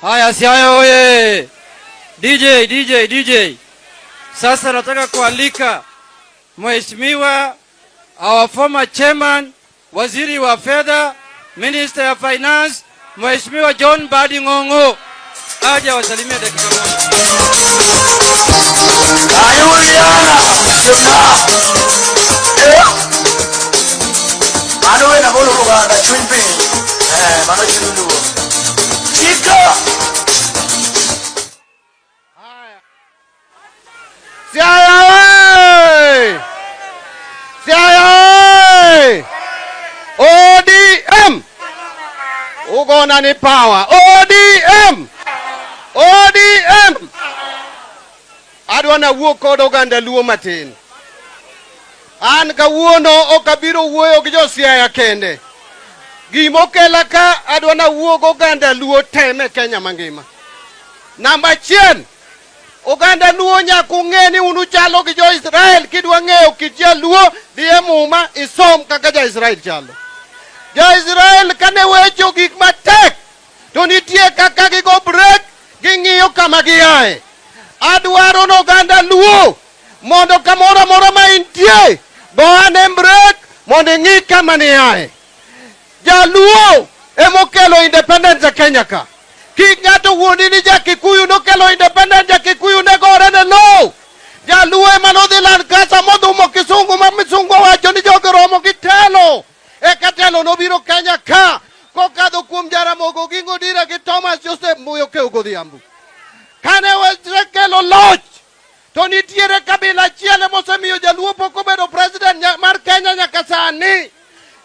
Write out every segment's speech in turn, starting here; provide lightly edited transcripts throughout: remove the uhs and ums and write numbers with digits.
Haya Siaya oye. DJ. Sasa nataka kualika Mheshimiwa our former chairman, Waziri wa Fedha, Minister of Finance, Mheshimiwa John Mbadi Ng'ong'o. Aje wasalimia dakika moja. Ayuliana, Sifuna. Mano wena bolo Uganda chwimpi. Mano chundu. Chika. Siaya! Siaya! ODM! Ugona ni power. ODM! ODM! Adwana wuo kod oganda luo matin. An kawuono okabiro wuoyo gi jo Siaya kende. Gimokela ka adwana wuo go oganda luo teme Kenya mangima. Namba 1, oganda luo nyaka ng'e ni unu chalo gi jo Israel. Kidwa ng'eyo kit jaluo dhie muma isom kaka ja Israel chalo. Ja Israel kane wecho gik matek to nitie kaka gigo break ging'iyo kama giaye. Adwaro no oganda luo mondo kamoro amora ma intie go ane break mondo ing'i kama niaye. Jaluo emokelo independence e Kenya ka. Kik ng'ato wuondi ni ja-Kikuyu nokelo independence, ja-Kikuyu ne gore ne lo. Jaluo ema nodhi Lankasa modhumo kisungu ma misungu wacho ni jogi romo gi telo. Eka telo nobiro Kenya ka kokadho kuom Jaramogo Oginga Odinga gi Thomas Joseph Moi Okeo godhiambo. Kane wasekelo loch to nitiere kabila achiel mosemiyo jaluo pok obedo president mar Kenya nyaka sani.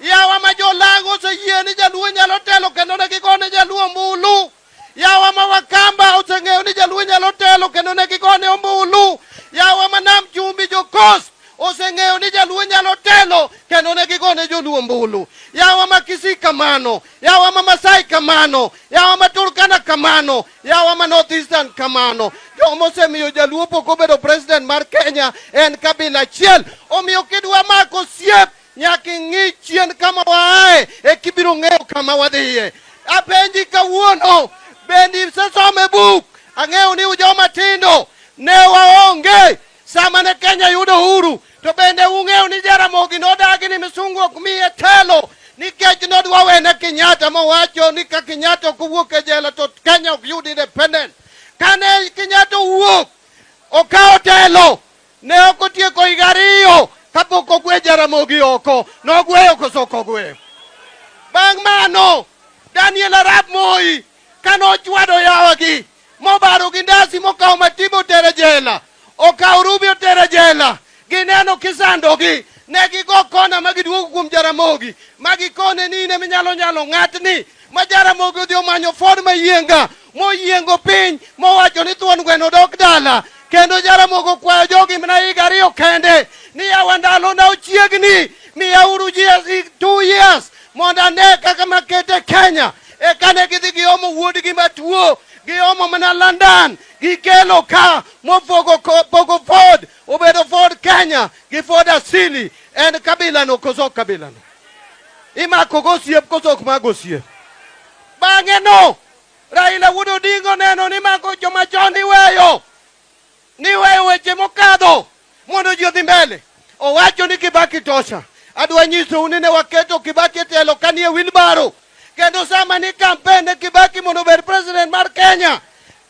Yawa ma jolango oseyie ni jaluo nyalo telo kendo ne gigone jaluo ombulu. Yawa ma Wakamba oseng'eyo ni jaluo nyalo telo kendo ne gigone ombulu. Yawa ma Nam Chumbi Coast oseng'eyo ni jaluo nyalo telo kendo ne gigone joluo ombulu. Yawa ma Kisii kamano, yawa ma Masai kamano, yawa ma Turkana kamano, yawa ma North Eastern kamano. Jomo osemiyo jaluo pok obedo president mar Kenya en kabila achiel. Omiyo kidwa mako siep nyaka ing'i chien kama waaye e kibiro ng'eyo kama wadhiye. Apenji kawuono bendi sesome buk. Ang'eyo ni ujoma tindo ne waonge sama ne Kenya yudo huru. To bende ung'eyo ni Jaramogi nodagi ni misungu ok miye telo nikech nodwa wene Kenyatta mowacho ni ka Kenyatta kowuok e jela to Kenya ok yud independent. Kane Kenyatta wuok okawo telo ne ok otieko higa 2 kapok ogwe Jaramogi oko. Nogweyo koso ok ogweyo. Bang' mano Daniel Arap Moi kanochwado yawagi mobaro gi ndasi mokawo Matiba otere jela, okawo Ruby otere jela. Gineno kisandogi ne gigo kona magiduogo kuom Jaramogi magikone ni ne nyalo ng'atni ma Jaramogi odhi omanyo Ford mayienga moyiengo piny mowacho ni thuon gweno dok dala. Kendo Jaramogi okwayo jogi mana higa 2 kende ni yawa ndalo na ochiegni miyauru ji 2 years mondo ane kaka makete Kenya. Eka ne gidhi giomo wuodgi matuo, giomo mana London, gikelo ka mopogo Ford, obedo Ford Kenya gi Ford asili. En kabila no koso kabila no imako gosiep koso ok mago siep. Bang'e no Raila Wuod Odinga neno ni mako joma chon ni weyo weche mokadho mondo ji odhi mbele. Owacho ni Kibaki tosha. Adwa nyiso ni ne waketo Kibaki telo kanie wheelbarrow. Kendo sama ni campaign Kibaki mondo bed president mar Kenya,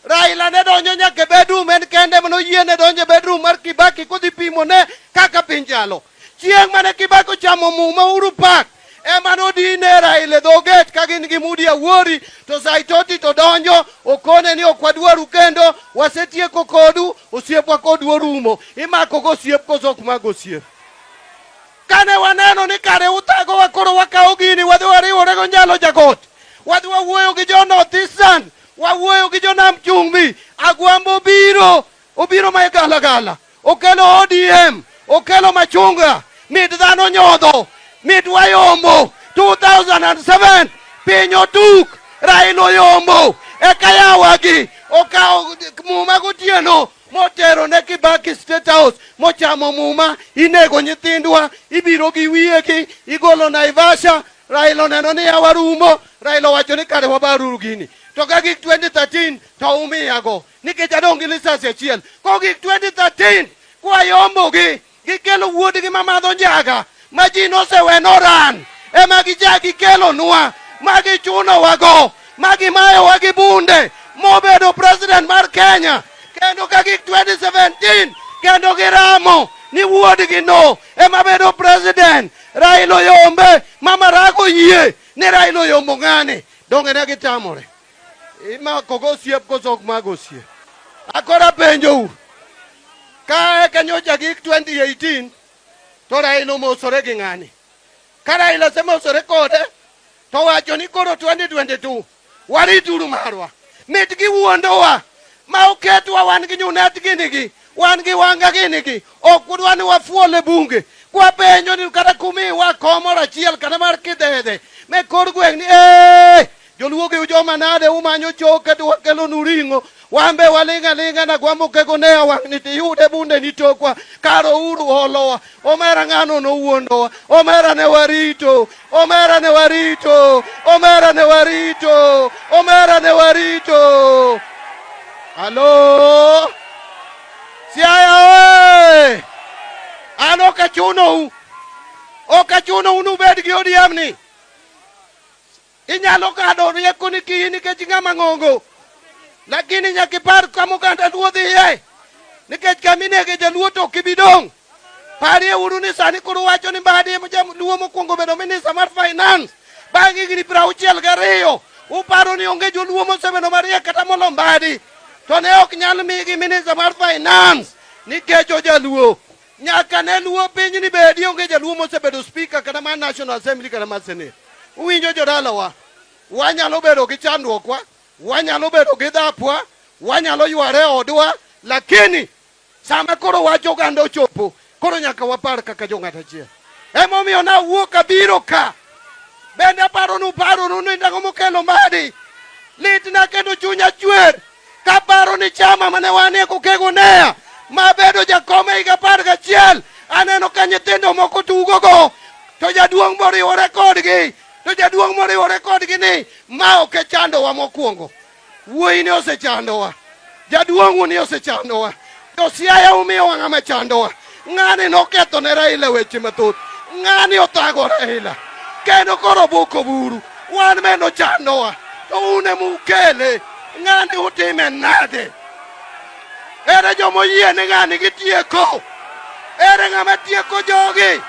Raila ne donjo nyaka bedroom en kende mono yiene donjo bedroom mar Kibaki kodhi pimo ne kaka piny chalo. Chieng' mane Kibaki chamo muma Uhuru Park ema nodine Raila dhoget ka gin gi Mudi Awuori to Saitoti to donjo okone ni okwadwaru kendo wasetieko kodu osiepwa kodu orumo. Imako go siep koso ok mago siep. Kane waneno ni kare utago wakoro wakawo gini wadhi wariwore go Nyalo Jagot, wadhi wawuoyo gi jo North Eastern, wawuoyo gi jo Nam Chumbi. Agwambo obiro ma gala okelo ODM, okelo machunga, mit dhano nyodho, mit wayombo. 2007 piny otuk, Raila oyombo. Eka yawagi okawo muma gotieno motero ne Kibaki State House mochamo muma, inego nyithindwa, ibiro gi wiyeki, igolo Naivasha. Raila neno ni yawarumo, Raila wacho ni kare wabaruru gini. to ka gik 2013 to umiyago nikech adong gi lisasi achiel. Ko gik 2013 kwayombogi gikelo wuodgi mamadho njaga ma ji noseweno ran ema gichaki kelonwa ma gichunowa go ma gimayowa gi bunde mobedo president mar Kenya kendo ka gik 2017 kendo giramo ni wuodgi no ema bedo president. Raila Oyombe mama rago yie ni Raila Oyombo ng'ane donge ne gitamore ima kogo siep kosok mago siep. Akora penjou ka kanyocha gik 2018 to Raila omosore gi ng'ani. Ka Raila semosore kode to wacho ni koro 2022 warituru marwa mit gi wuondowa ma oketwa wan gi nyunet ginigi wan gi wanga ginigi ok udwa ni wafuole bunge kwa penjo ni kata kumiwa komoro achiel kata mar kidhedhe me kor gweng' ni joluo gi joma nade umanyo choke to wakelo nuring'o wambe walinga linga na gwamo kego ne wang' ni tiyude bunde ni tokwa karo uru holowa omera ng'ano no wuondowa omera ne warito omera ne warito omera ne warito omera ne warito. Halo Siaya ano kachuno unu bed gi ODM ni inyalo kado rieko ni kini ke ng'ama ng'ongo lakini nyakipar kama kanda duodhi ye nikech kaminege jaluo to kibidong pari uru ni sani kuru wacho ni Mbadi luo mokwongo bedo minister mar finance bangi gini 62 uparo ni onge joluo mosebedo maria kata molo Mbadi to ne ok nyal migi minister mar finance nikech ojaluo nyaka ne luo piny ni bedi onge jaluo mosebedo speaker kata mar National Assembly kata mar Senate. Uwinjo jodalawa wanyalo bedo gi chandruokwa wanyalo bedo gi dhapwa wanyalo yware odwa lakini sama koro wacho ganda ochopo koro nyaka wapar kaka jong'at achiel. Emomiyo na wuok abiro ka bende paro ni ndalo mokelo Mbadi litna kendo chunya chwer kaparo ni chama mane wane kokego nea mabedo jakome higa 11 aneno ka nyithindo moko tugogo to jaduong' moriwore kodgi ni ma ok chandowa mokwongo. Wuoyi ni osechandowa jaduong' ni osechandowa to Siaya umiyo wa ng'ama chandowa. Ng'ani noketho ne Raila weche mathoth ng'ani othago Raila kendo koro boko buru wan meno chandowa to une mukele ng'ani utime nade. Ere jomo yie ni ng'ani gitieko ere ng'ama tieko jogi.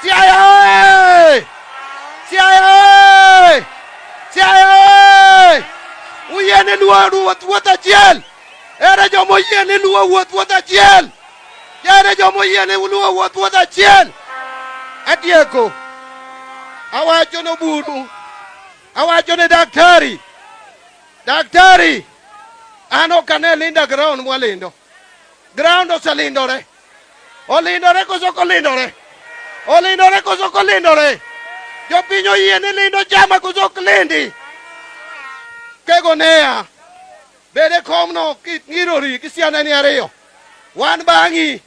Siaya Siaya Siaya uye ni luo wuoth achiel ere jomo yie ni luo wuoth achiel ere jomo yie ni luo wuoth achiel. Atieko awacho no buru awacho ni daktari ano kane linda ground mwalindo ground oselindore olindore koso kolindore jopinyo yie ni lindo chama koso klindi kego nea bede komno ngirori kisiana ni ariyo wan bang'i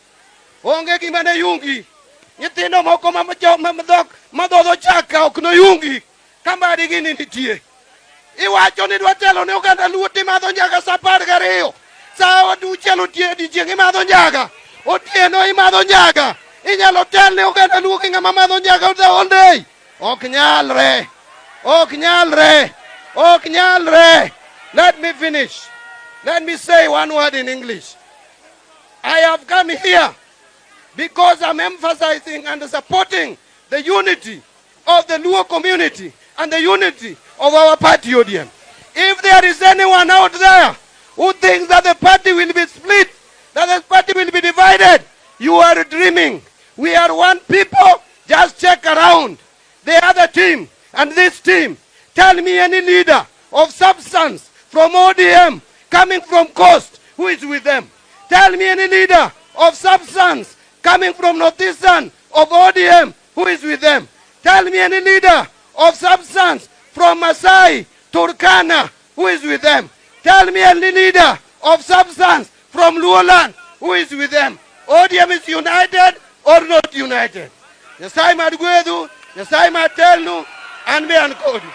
onge gima ne yungi nyithindo moko madhodho chaka ok no yungi ka Mbadi gini nitie. Iwacho ni dwa telo ne oganda luo timadho njaga sa 12 sa auchiel odiechieng' imadho njaga otieno imadho njaga inyalo tel ne oganda luo gi ng'ama madho njaga the whole day. Ok nyalre. Let me finish. Let me say one word in English. I have come here because I'm emphasizing and supporting the unity of the Luo community and the unity of our party ODM. If there is anyone out there who thinks that the party will be split, that the party will be divided, you are dreaming. We are one people. Just check around the other team and this team. Tell me any leader of substance from ODM coming from Coast who is with them. Tell me any leader of substance coming from Northeastern of ODM who is with them. Tell me any leader of substance from Masai, Turkana who is with them. Tell me any leader of substance from Luoland who is with them. ODM is united or not united? Yasai Madgwedu, Yasai Matelnu, and me and Cody.